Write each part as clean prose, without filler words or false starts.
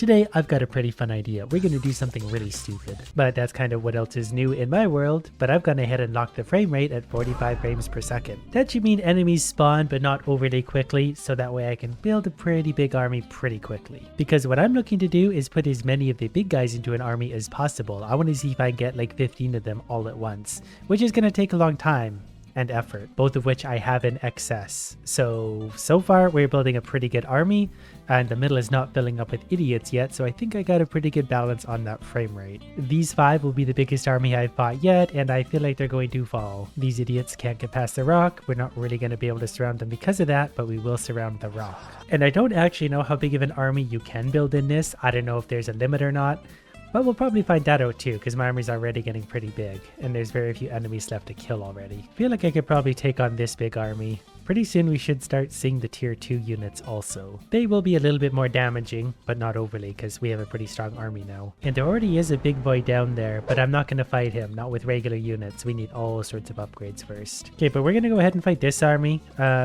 Today, I've got a pretty fun idea. We're going to do something really stupid, but that's kind of what else is new in my world. But I've gone ahead and locked the frame rate at 45 frames per second. That should mean enemies spawn, but not overly quickly, so that way I can build a pretty big army pretty quickly. Because what I'm looking to do is put as many of the big guys into an army as possible. I want to see if I can get like 15 of them all at once, which is going to take a long time and effort, both of which I have in excess. So far we're building a pretty good army, and the middle is not filling up with idiots yet, so I think I got a pretty good balance on that frame rate. These 5 will be the biggest army I've fought yet, and I feel like they're going to fall. These idiots can't get past the rock. We're not really going to be able to surround them because of that, but we will surround the rock. And I don't actually know how big of an army you can build in this. I don't know if there's a limit or not. But we'll probably find that out too, because my army's already getting pretty big, and there's very few enemies left to kill already. I feel like I could probably take on this big army. Pretty soon we should start seeing the tier 2 units also. They will be a little bit more damaging, but not overly, because we have a pretty strong army now. And there already is a big boy down there, but I'm not going to fight him, not with regular units. We need all sorts of upgrades first. Okay, but we're going to go ahead and fight this army.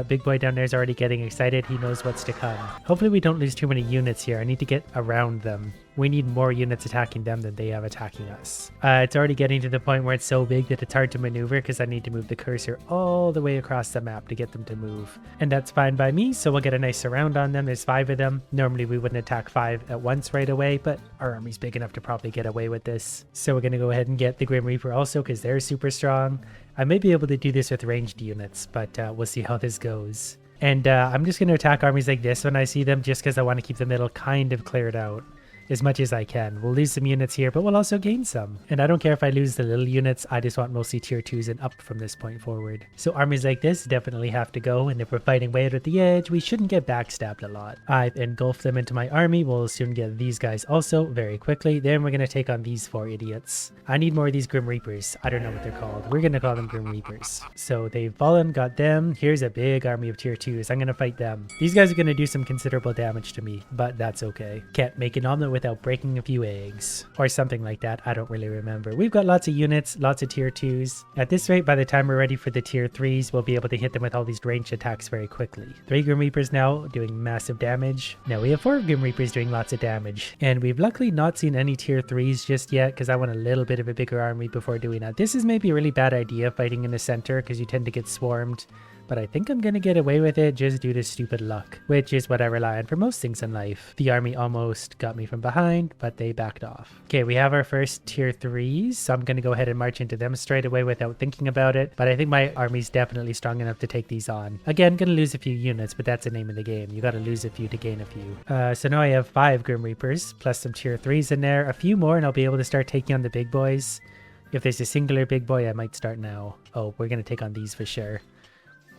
Big boy down there is already getting excited. He knows what's to come. Hopefully we don't lose too many units here. I need to get around them. We need more units attacking them than they have attacking us. It's already getting to the point where it's so big that it's hard to maneuver because I need to move the cursor all the way across the map to get them to move. And that's fine by me, so we'll get a nice surround on them. There's 5 of them. Normally we wouldn't attack 5 at once right away, but our army's big enough to probably get away with this. So we're going to go ahead and get the Grim Reaper also because they're super strong. I may be able to do this with ranged units, but we'll see how this goes. And I'm just going to attack armies like this when I see them just because I want to keep the middle kind of cleared out as much as I can. We'll lose some units here, but we'll also gain some. And I don't care if I lose the little units, I just want mostly tier 2s and up from this point forward. So armies like this definitely have to go, and if we're fighting way out at the edge, we shouldn't get backstabbed a lot. I've engulfed them into my army. We'll soon get these guys also very quickly. Then we're going to take on these 4 idiots. I need more of these Grim Reapers. I don't know what they're called. We're going to call them Grim Reapers. So they've fallen, got them. Here's a big army of tier 2s. I'm going to fight them. These guys are going to do some considerable damage to me, but that's okay. Can't make an omelet without breaking a few eggs or something like that. I don't really remember. We've got lots of units, lots of tier 2s. At this rate, by the time we're ready for the tier 3s, we'll be able to hit them with all these ranged attacks very quickly. 3 Grim Reapers now doing massive damage. Now we have 4 Grim Reapers doing lots of damage. And we've luckily not seen any tier 3s just yet because I want a little bit of a bigger army before doing that. This is maybe a really bad idea fighting in the center because you tend to get swarmed. But I think I'm going to get away with it just due to stupid luck, which is what I rely on for most things in life. The army almost got me from behind, but they backed off. Okay, we have our first tier 3s, so I'm going to go ahead and march into them straight away without thinking about it. But I think my army's definitely strong enough to take these on. Again, going to lose a few units, but that's the name of the game. You got to lose a few to gain a few. So now I have 5 Grim Reapers, plus some tier 3s in there, a few more, and I'll be able to start taking on the big boys. If there's a singular big boy, I might start now. Oh, we're going to take on these for sure.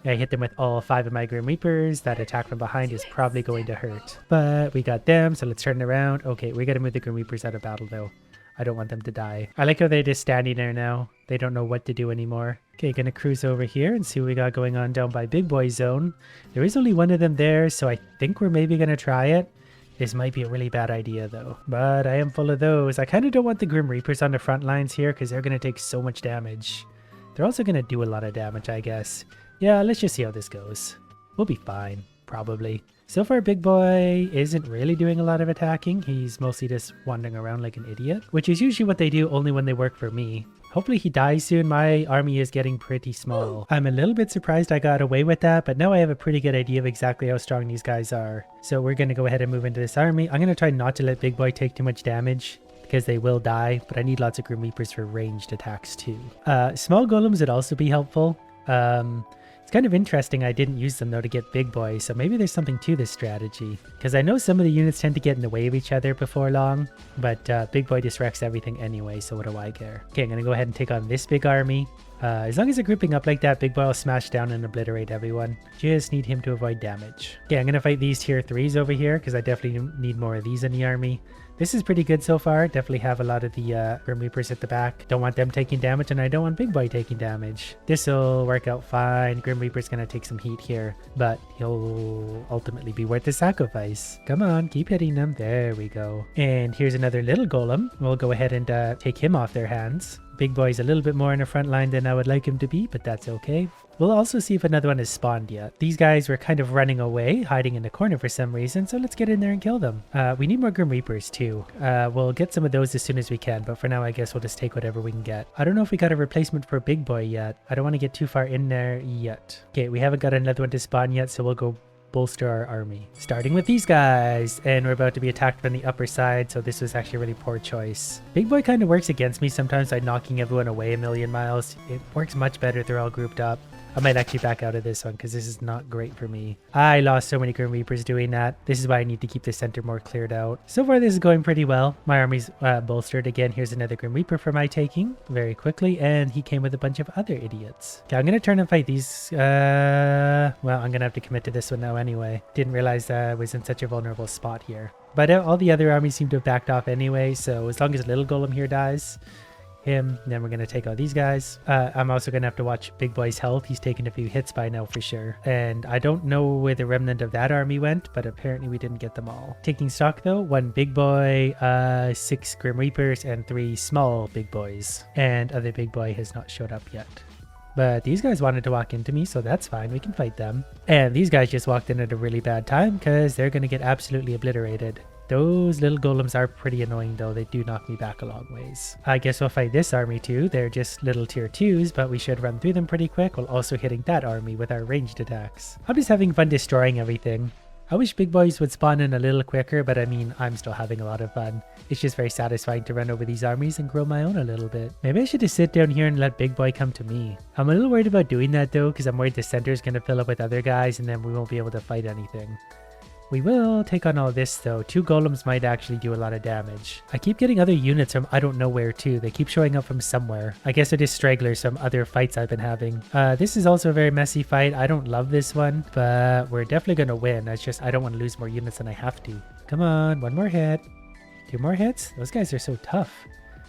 I hit them with all 5 of my Grim Reapers. That attack from behind is probably going to hurt. But we got them, so let's turn around. Okay, we gotta move the Grim Reapers out of battle though. I don't want them to die. I like how they're just standing there now. They don't know what to do anymore. Okay, gonna cruise over here and see what we got going on down by Big Boy Zone. There is only 1 of them there, so I think we're maybe gonna try it. This might be a really bad idea though, but I am full of those. I kind of don't want the Grim Reapers on the front lines here because they're gonna take so much damage. They're also gonna do a lot of damage, I guess. Yeah, let's just see how this goes. We'll be fine, probably. So far, Big Boy isn't really doing a lot of attacking. He's mostly just wandering around like an idiot, which is usually what they do only when they work for me. Hopefully he dies soon. My army is getting pretty small. I'm a little bit surprised I got away with that, but now I have a pretty good idea of exactly how strong these guys are. So we're going to go ahead and move into this army. I'm going to try not to let Big Boy take too much damage, because they will die, but I need lots of Grim Reapers for ranged attacks too. Small golems would also be helpful. It's kind of interesting I didn't use them though to get Big Boy, so maybe there's something to this strategy. Because I know some of the units tend to get in the way of each other before long, but Big Boy just wrecks everything anyway, so what do I care? Okay, I'm going to go ahead and take on this big army. As long as they're grouping up like that, Big Boy will smash down and obliterate everyone. Just need him to avoid damage. Okay, I'm going to fight these tier 3s over here because I definitely need more of these in the army. This is pretty good so far. Definitely have a lot of the Grim Reapers at the back. Don't want them taking damage, and I don't want Big Boy taking damage. This'll work out fine. Grim Reaper's gonna take some heat here, but he'll ultimately be worth the sacrifice. Come on, keep hitting them. There we go. And here's another little golem. We'll go ahead and take him off their hands. Big Boy's a little bit more in the front line than I would like him to be, but that's okay. We'll also see if another one has spawned yet. These guys were kind of running away, hiding in the corner for some reason, so let's get in there and kill them. We need more Grim Reapers too. We'll get some of those as soon as we can, but for now I guess we'll just take whatever we can get. I don't know if we got a replacement for Big Boy yet. I don't want to get too far in there yet. Okay, we haven't got another one to spawn yet, so we'll go bolster our army. Starting with these guys, and we're about to be attacked from the upper side, so this was actually a really poor choice. Big Boy kind of works against me sometimes by knocking everyone away a million miles. It works much better if they're all grouped up. I might actually back out of this one because this is not great for me. I lost so many Grim Reapers doing that. This is why I need to keep the center more cleared out. So far this is going pretty well. My army's bolstered again. Here's another Grim Reaper for my taking very quickly, and he came with a bunch of other idiots. Okay, I'm going to turn and fight these. Well, I'm going to have to commit to this one now anyway. Didn't realize I was in such a vulnerable spot here. But all the other armies seem to have backed off anyway, so as long as Little Golem here dies, him, then we're going to take out these guys. I'm also going to have to watch Big Boy's health. He's taken a few hits by now for sure. And I don't know where the remnant of that army went, but apparently we didn't get them all. Taking stock though, 1 Big Boy, 6 Grim Reapers, and 3 small Big Boys. And other Big Boy has not showed up yet. But these guys wanted to walk into me, so that's fine. We can fight them. And these guys just walked in at a really bad time because they're going to get absolutely obliterated. Those little golems are pretty annoying though. They do knock me back a long ways. I guess we'll fight this army too. They're just little tier 2s, but we should run through them pretty quick while also hitting that army with our ranged attacks. I'm just having fun destroying everything. I wish Big Boys would spawn in a little quicker, but I mean, I'm still having a lot of fun. It's just very satisfying to run over these armies and grow my own a little bit. Maybe I should just sit down here and let Big Boy come to me. I'm a little worried about doing that though, because I'm worried the center is going to fill up with other guys and then we won't be able to fight anything. We will take on all this though. 2 golems might actually do a lot of damage. I keep getting other units from I don't know where too. They keep showing up from somewhere. I guess it is stragglers from other fights I've been having. This is also a very messy fight. I don't love this one, but we're definitely going to win. It's just I don't want to lose more units than I have to. Come on, 1 more hit. 2 more hits? Those guys are so tough.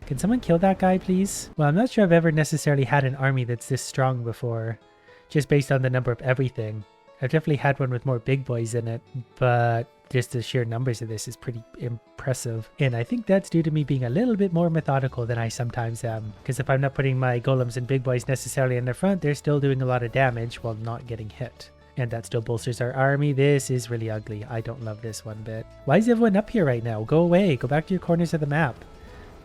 Can someone kill that guy, please? Well, I'm not sure I've ever necessarily had an army that's this strong before, just based on the number of everything. I've definitely had one with more Big Boys in it, but just the sheer numbers of this is pretty impressive. And I think that's due to me being a little bit more methodical than I sometimes am. Because if I'm not putting my golems and Big Boys necessarily in the front, they're still doing a lot of damage while not getting hit. And that still bolsters our army. This is really ugly. I don't love this one bit. Why is everyone up here right now? Go away. Go back to your corners of the map.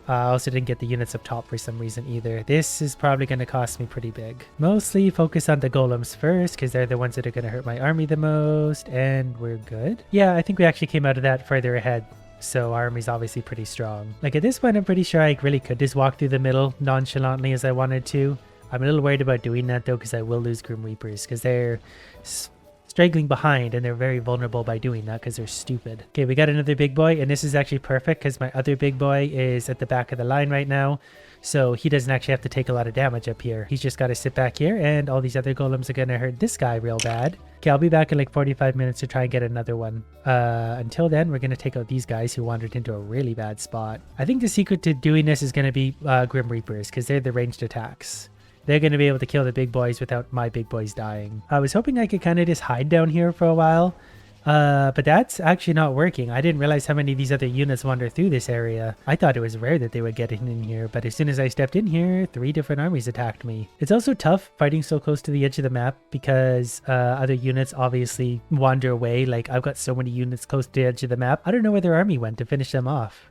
I also didn't get the units up top for some reason either. This is probably going to cost me pretty big. Mostly focus on the golems first because they're the ones that are going to hurt my army the most. And we're good. Yeah, I think we actually came out of that further ahead. So our army's obviously pretty strong. Like at this point, I'm pretty sure I really could just walk through the middle nonchalantly as I wanted to. I'm a little worried about doing that though because I will lose Grim Reapers because they're straggling behind and they're very vulnerable by doing that because they're stupid. Okay, we got another Big Boy and this is actually perfect because my other Big Boy is at the back of the line right now. So he doesn't actually have to take a lot of damage up here. He's just got to sit back here and all these other golems are going to hurt this guy real bad. Okay, I'll be back in like 45 minutes to try and get another one. Until then, we're going to take out these guys who wandered into a really bad spot. I think the secret to doing this is going to be Grim Reapers because they're the ranged attacks. They're going to be able to kill the Big Boys without my Big Boys dying. I was hoping I could kind of just hide down here for a while. But that's actually not working. I didn't realize how many of these other units wander through this area. I thought it was rare that they would get in here, but as soon as I stepped in here, 3 different armies attacked me. It's also tough fighting so close to the edge of the map because other units obviously wander away. Like I've got so many units close to the edge of the map. I don't know where their army went to finish them off.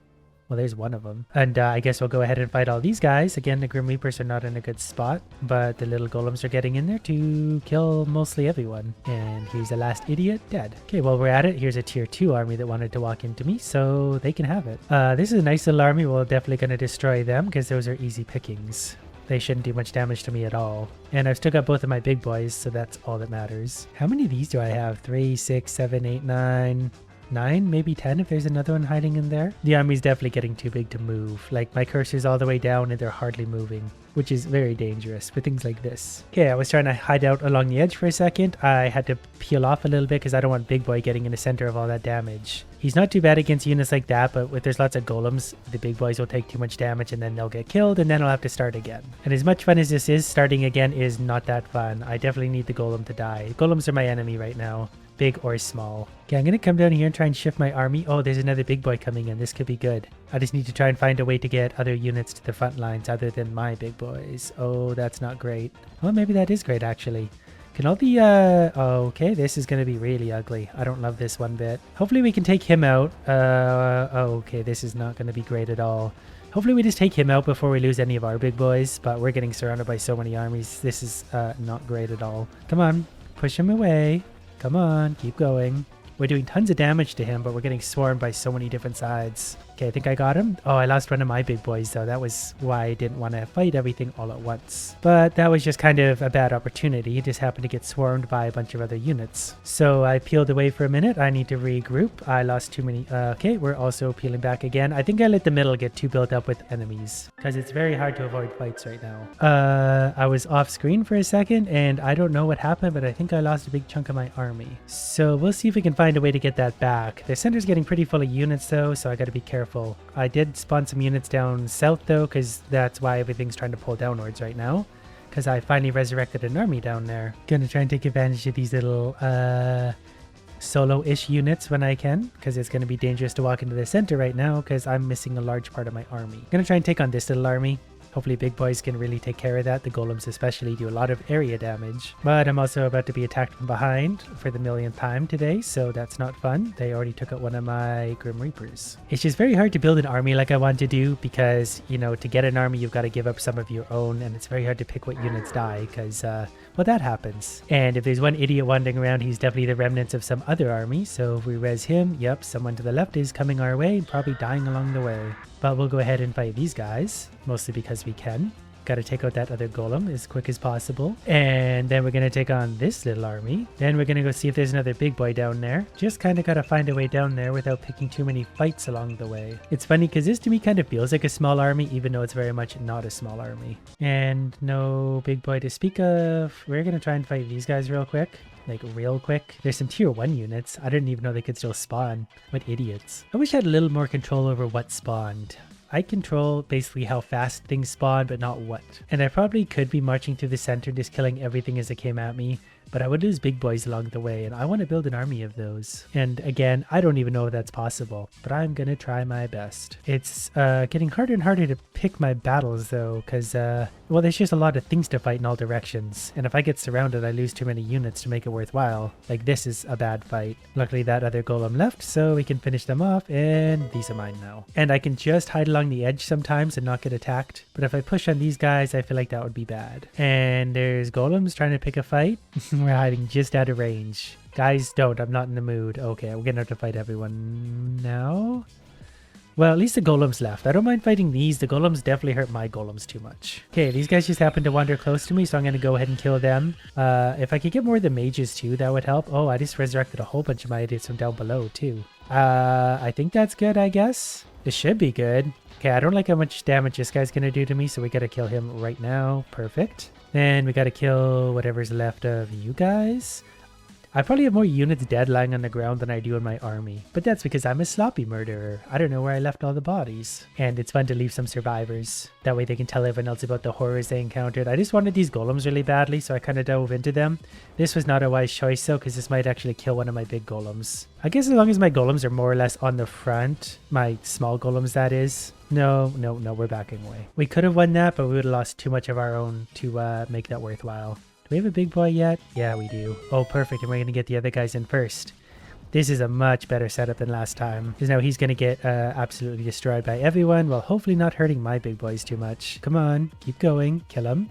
Well, there's one of them. And I guess we'll go ahead and fight all these guys. Again, the Grim Reapers are not in a good spot, but the little golems are getting in there to kill mostly everyone. And here's the last idiot dead. Okay, while we're at it, here's a tier 2 army that wanted to walk into me, so they can have it. This is a nice little army. We're definitely going to destroy them because those are easy pickings. They shouldn't do much damage to me at all. And I've still got both of my Big Boys, so that's all that matters. How many of these do I have? 3, 6, 7, 8, 9... 9, maybe 10 if there's another one hiding in there. The army's definitely getting too big to move. Like my cursor's all the way down and they're hardly moving, which is very dangerous for things like this. Okay, I was trying to hide out along the edge for a second. I had to peel off a little bit because I don't want Big Boy getting in the center of all that damage. He's not too bad against units like that, but if there's lots of golems, the Big Boys will take too much damage and then they'll get killed and then I'll have to start again. And as much fun as this is, starting again is not that fun. I definitely need the golem to die. Golems are my enemy right now. Big or small. Okay, I'm going to come down here and try and shift my army. Oh, there's another Big Boy coming in. This could be good. I just need to try and find a way to get other units to the front lines other than my Big Boys. Oh, that's not great. Well, maybe that is great, actually. Can all the, okay, this is going to be really ugly. I don't love this one bit. Hopefully we can take him out. Okay, this is not going to be great at all. Hopefully we just take him out before we lose any of our big boys, but we're getting surrounded by so many armies. This is not great at all. Come on, push him away. Come on, keep going. We're doing tons of damage to him, but we're getting swarmed by so many different sides. Okay, I think I got him. Oh, I lost one of my big boys, though. That was why I didn't want to fight everything all at once. But that was just kind of a bad opportunity. It just happened to get swarmed by a bunch of other units. So I peeled away for a minute. I need to regroup. I lost too many. Okay, we're also peeling back again. I think I let the middle get too built up with enemies because it's very hard to avoid fights right now. I was off screen for a second and I don't know what happened, but I think I lost a big chunk of my army. So we'll see if we can find a way to get that back. The center's getting pretty full of units though, so I got to be careful. I did spawn some units down south though, because that's why everything's trying to pull downwards right now. Because I finally resurrected an army down there. Gonna try and take advantage of these little solo-ish units when I can, because it's gonna be dangerous to walk into the center right now because I'm missing a large part of my army. Gonna try and take on this little army. Hopefully big boys can really take care of that. The golems especially do a lot of area damage. But I'm also about to be attacked from behind for the millionth time today, so that's not fun. They already took out one of my Grim Reapers. It's just very hard to build an army like I want to do because, you know, to get an army you've got to give up some of your own, and it's very hard to pick what units die because, well, that happens. And if there's one idiot wandering around, he's definitely the remnants of some other army. So if we res him, yep, someone to the left is coming our way and probably dying along the way. But we'll go ahead and fight these guys, mostly because we can. Got to take out that other golem as quick as possible. And then we're going to take on this little army. Then we're going to go see if there's another big boy down there. Just kind of got to find a way down there without picking too many fights along the way. It's funny because this to me kind of feels like a small army, even though it's very much not a small army. And no big boy to speak of. We're going to try and fight these guys real quick. Like real quick. There's some tier 1 units. I didn't even know they could still spawn. What idiots. I wish I had a little more control over what spawned. I control basically how fast things spawn, but not what. And I probably could be marching through the center just killing everything as it came at me, but I would lose big boys along the way, and I want to build an army of those. And again, I don't even know if that's possible, but I'm gonna try my best. It's getting harder and harder to pick my battles though, because well, there's just a lot of things to fight in all directions, and if I get surrounded I lose too many units to make it worthwhile. Like this is a bad fight. Luckily that other golem left, so we can finish them off, and these are mine now. And I can just hide along the edge sometimes and not get attacked, but if I push on these guys I feel like that would be bad. And there's golems trying to pick a fight. We're hiding just out of range. Guys, don't. I'm not in the mood. Okay, we're gonna have to fight everyone now. Well, at least the golems left. I don't mind fighting these. The golems definitely hurt my golems too much. Okay, these guys just happen to wander close to me, so I'm gonna go ahead and kill them. If I could get more of the mages too, that would help. Oh, I just resurrected a whole bunch of my idiots from down below too. I think that's good, I guess. This should be good. Okay, I don't like how much damage this guy's gonna do to me, so we gotta kill him right now. Perfect. Then we gotta kill whatever's left of you guys. I probably have more units dead lying on the ground than I do in my army, but that's because I'm a sloppy murderer. I don't know where I left all the bodies. And it's fun to leave some survivors. That way they can tell everyone else about the horrors they encountered. I just wanted these golems really badly, so I kind of dove into them. This was not a wise choice though, because this might actually kill one of my big golems. I guess as long as my golems are more or less on the front, my small golems that is. No, we're backing away. We could have won that, but we would have lost too much of our own to make that worthwhile. Do we have a big boy yet? Yeah, we do. Oh, perfect. And we're going to get the other guys in first. This is a much better setup than last time, because now he's going to get absolutely destroyed by everyone, while hopefully not hurting my big boys too much. Come on, keep going. Kill him.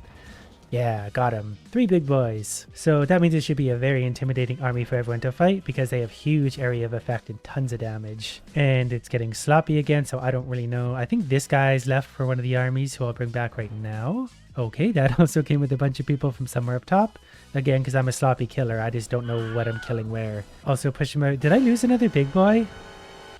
Yeah, got him. 3 big boys. So that means it should be a very intimidating army for everyone to fight, because they have huge area of effect and tons of damage. And it's getting sloppy again, so I don't really know. I think this guy's left for one of the armies, who I'll bring back right now. Okay, that also came with a bunch of people from somewhere up top. Again, because I'm a sloppy killer, I just don't know what I'm killing where. Also push him out. Did I lose another big boy?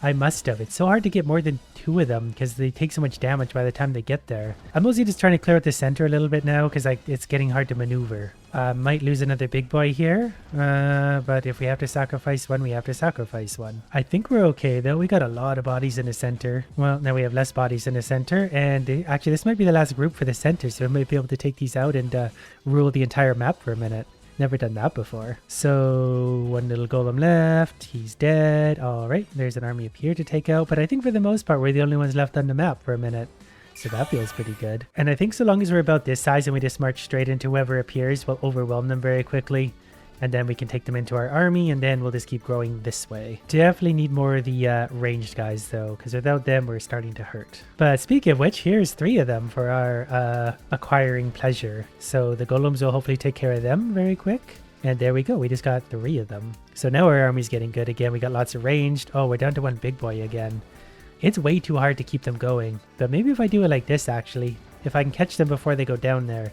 I must have. It's so hard to get more than 2 of them because they take so much damage by the time they get there. I'm mostly just trying to clear out the center a little bit now because it's getting hard to maneuver. Might lose another big boy here, but if we have to sacrifice one, we have to sacrifice one. I think we're okay though. We got a lot of bodies in the center. Well, now we have less bodies in the center, and actually this might be the last group for the center, so we might be able to take these out and rule the entire map for a minute. Never done that before. So 1 little golem left. He's dead. All right, there's an army up here to take out, but I think for the most part we're the only ones left on the map for a minute. So that feels pretty good. And I think so long as we're about this size and we just march straight into whoever appears, we'll overwhelm them very quickly. And then we can take them into our army, and then we'll just keep growing this way. Definitely need more of the ranged guys, though, because without them, we're starting to hurt. But speaking of which, here's 3 of them for our acquiring pleasure. So the golems will hopefully take care of them very quick. And there we go. We just got 3 of them. So now our army's getting good again. We got lots of ranged. Oh, we're down to 1 big boy again. It's way too hard to keep them going. But maybe if I do it like this, actually, if I can catch them before they go down there,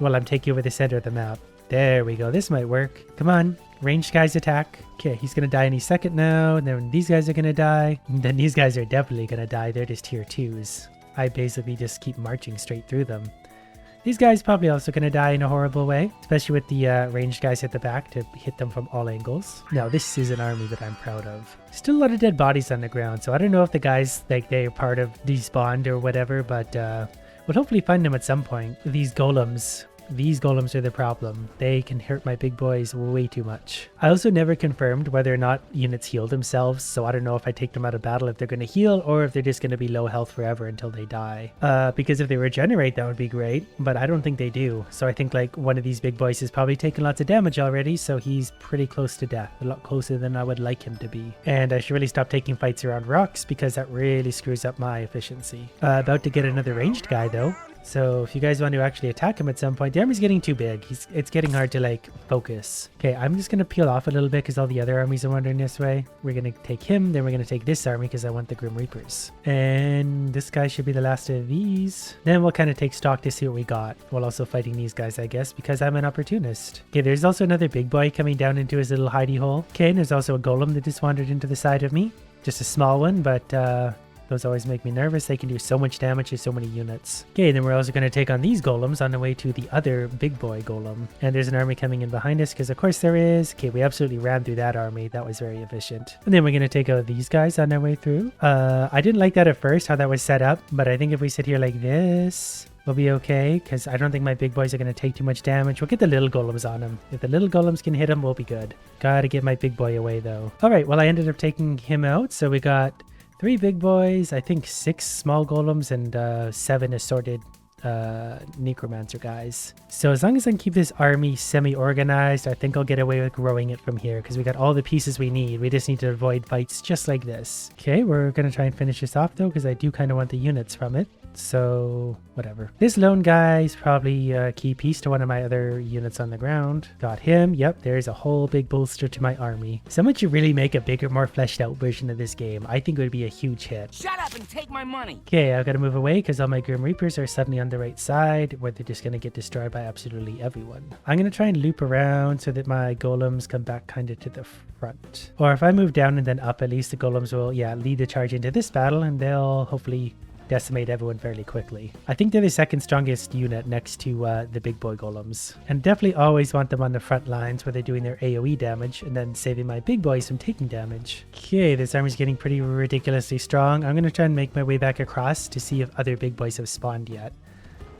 well, I'm taking over the center of the map. There we go. This might work. Come on. Ranged guys attack. Okay, he's going to die any second now. And then these guys are going to die. And then these guys are definitely going to die. They're just tier 2s. I basically just keep marching straight through them. These guys probably also going to die in a horrible way, especially with the ranged guys at the back to hit them from all angles. Now, this is an army that I'm proud of. Still a lot of dead bodies on the ground, so I don't know if the guys, like, they're part of despawned or whatever, but we'll hopefully find them at some point. These golems are the problem. They can hurt my big boys way too much. I also never confirmed whether or not units heal themselves, so I don't know if I take them out of battle if they're going to heal or if they're just going to be low health forever until they die. Because if they regenerate, that would be great, but I don't think they do. So I think like one of these big boys has probably taken lots of damage already, so he's pretty close to death, a lot closer than I would like him to be. And I should really stop taking fights around rocks because that really screws up my efficiency. About to get another ranged guy though. So if you guys want to actually attack him at some point, the army's getting too big. It's getting hard to like focus. Okay, I'm just going to peel off a little bit because all the other armies are wandering this way. We're going to take him, then we're going to take this army because I want the Grim Reapers. And this guy should be the last of these. Then we'll kind of take stock to see what we got while also fighting these guys, I guess, because I'm an opportunist. Okay, there's also another big boy coming down into his little hidey hole. Okay, and there's also a golem that just wandered into the side of me. Just a small one, but those always make me nervous. They can do so much damage to so many units. Okay, then we're also going to take on these golems on the way to the other big boy golem. And there's an army coming in behind us because of course there is. Okay, we absolutely ran through that army. That was very efficient. And then we're going to take out these guys on their way through. I didn't like that at first, how that was set up. But I think if we sit here like this, we'll be okay because I don't think my big boys are going to take too much damage. We'll get the little golems on him. If the little golems can hit him, we'll be good. Gotta get my big boy away though. All right, well I ended up taking him out. So we got 3 big boys, I think 6 small golems, and 7 assorted necromancer guys. So as long as I can keep this army semi-organized, I think I'll get away with growing it from here because we got all the pieces we need. We just need to avoid fights just like this. Okay, we're going to try and finish this off though because I do kind of want the units from it. So whatever. This lone guy is probably a key piece to one of my other units on the ground. Got him. Yep, there's a whole big bolster to my army. Someone should really make a bigger, more fleshed out version of this game. I think it would be a huge hit. Shut up and take my money. Okay, I've got to move away because all my Grim Reapers are suddenly on the right side where they're just going to get destroyed by absolutely everyone. I'm going to try and loop around so that my golems come back kind of to the front. Or if I move down and then up, at least the golems will, lead the charge into this battle and they'll hopefully decimate everyone fairly quickly. I think they're the second strongest unit next to the big boy golems. And definitely always want them on the front lines where they're doing their AoE damage and then saving my big boys from taking damage. Okay, this army's getting pretty ridiculously strong. I'm going to try and make my way back across to see if other big boys have spawned yet.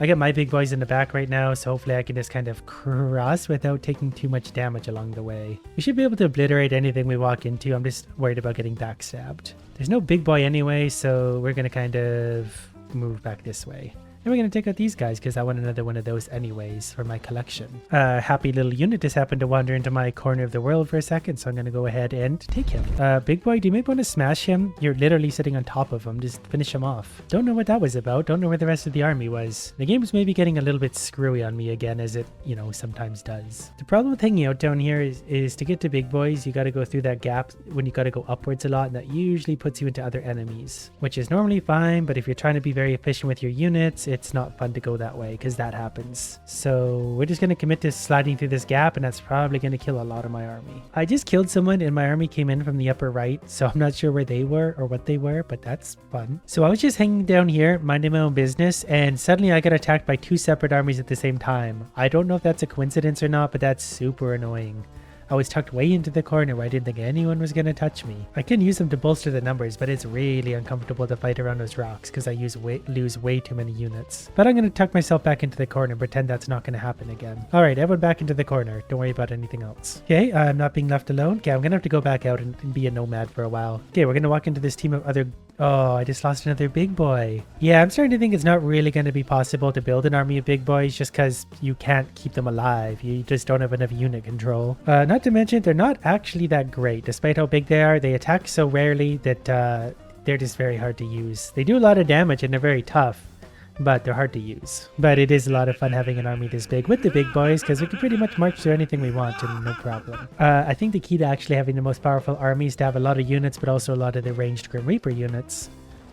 I got my big boys in the back right now, so hopefully I can just kind of cross without taking too much damage along the way. We should be able to obliterate anything we walk into. I'm just worried about getting backstabbed. There's no big boy anyway, so we're going to kind of move back this way. And we're going to take out these guys because I want another one of those anyways for my collection. Happy little unit just happened to wander into my corner of the world for a second, so I'm going to go ahead and take him. Big boy, do you maybe want to smash him? You're literally sitting on top of him. Just finish him off. Don't know what that was about. Don't know where the rest of the army was. The game is maybe getting a little bit screwy on me again, as it, sometimes does. The problem with hanging out down here is to get to big boys, you got to go through that gap when you got to go upwards a lot, and that usually puts you into other enemies, which is normally fine, but if you're trying to be very efficient with your units, it's not fun to go that way because that happens. So we're just going to commit to sliding through this gap, and that's probably going to kill a lot of my army. I just killed someone and my army came in from the upper right, so I'm not sure where they were or what they were, but that's fun. So I was just hanging down here, minding my own business, and suddenly I got attacked by 2 separate armies at the same time. I don't know if that's a coincidence or not, but that's super annoying. I was tucked way into the corner where I didn't think anyone was going to touch me. I can use them to bolster the numbers, but it's really uncomfortable to fight around those rocks because I lose way too many units. But I'm going to tuck myself back into the corner and pretend that's not going to happen again. Alright, everyone back into the corner. Don't worry about anything else. Okay, I'm not being left alone. Okay, I'm going to have to go back out and be a nomad for a while. Okay, we're going to walk into this team of other Oh, I just lost another big boy. Yeah, I'm starting to think it's not really going to be possible to build an army of big boys just because you can't keep them alive. You just don't have enough unit control. Not to mention, they're not actually that great. Despite how big they are, they attack so rarely that they're just very hard to use. They do a lot of damage and they're very tough, but they're hard to use. But it is a lot of fun having an army this big with the big boys because we can pretty much march through anything we want and no problem. I think the key to actually having the most powerful army is to have a lot of units, but also a lot of the ranged Grim Reaper units.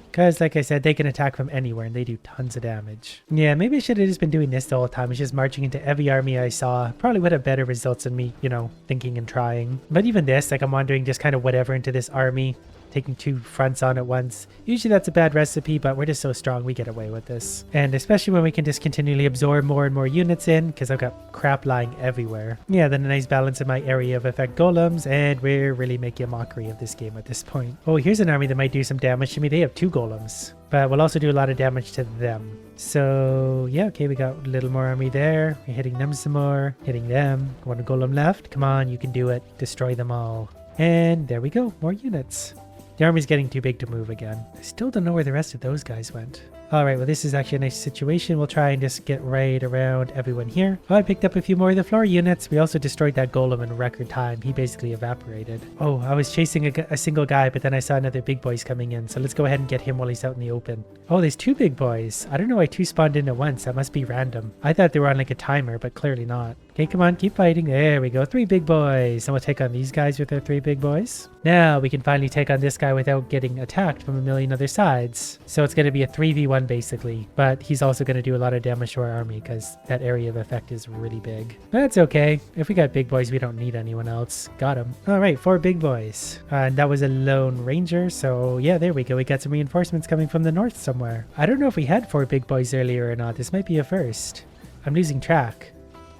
Because, like I said, they can attack from anywhere and they do tons of damage. Yeah, maybe I should have just been doing this the whole time. It's just marching into every army I saw. Probably would have better results than me, you know, thinking and trying. But even this, like I'm wandering just kind of whatever into this army, taking 2 fronts on at once. Usually that's a bad recipe, but we're just so strong we get away with this. And especially when we can just continually absorb more and more units in, because I've got crap lying everywhere. Yeah, then a nice balance in my area of effect golems, and we're really making a mockery of this game at this point. Oh, here's an army that might do some damage to me. They have 2 golems, but we'll also do a lot of damage to them. So yeah, okay, we got a little more army there. We're hitting them some more, hitting them. One golem left. Come on, you can do it. Destroy them all. And there we go, more units. The army's getting too big to move again. I still don't know where the rest of those guys went. Alright, well this is actually a nice situation. We'll try and just get right around everyone here. Oh, I picked up a few more of the floor units. We also destroyed that golem in record time. He basically evaporated. Oh, I was chasing a single guy, but then I saw another big boys coming in. So let's go ahead and get him while he's out in the open. Oh, there's 2 big boys. I don't know why 2 spawned in at once. That must be random. I thought they were on like a timer, but clearly not. Okay, come on, keep fighting. There we go. 3 big boys. And we'll take on these guys with their 3 big boys. Now we can finally take on this guy without getting attacked from a million other sides. So it's going to be a 3v1 basically. But he's also going to do a lot of damage to our army because that area of effect is really big. That's okay. If we got big boys, we don't need anyone else. Got him. All right, 4 big boys. And that was a lone ranger. So yeah, there we go. We got some reinforcements coming from the north somewhere. I don't know if we had 4 big boys earlier or not. This might be a first. I'm losing track.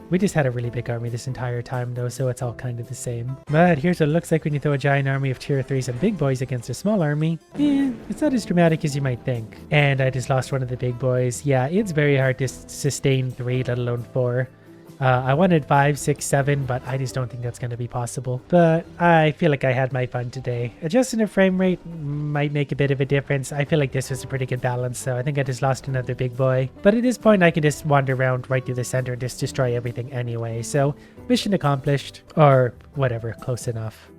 We just had a really big army this entire time though, so it's all kind of the same. But here's what it looks like when you throw a giant army of tier 3s and big boys against a small army. It's not as dramatic as you might think. And I just lost one of the big boys. Yeah, it's very hard to sustain 3, let alone 4. I wanted 5, 6, 7, but I just don't think that's going to be possible. But I feel like I had my fun today. Adjusting the frame rate might make a bit of a difference. I feel like this was a pretty good balance, so I think I just lost another big boy. But at this point, I can just wander around right through the center and just destroy everything anyway. So mission accomplished, or whatever, close enough.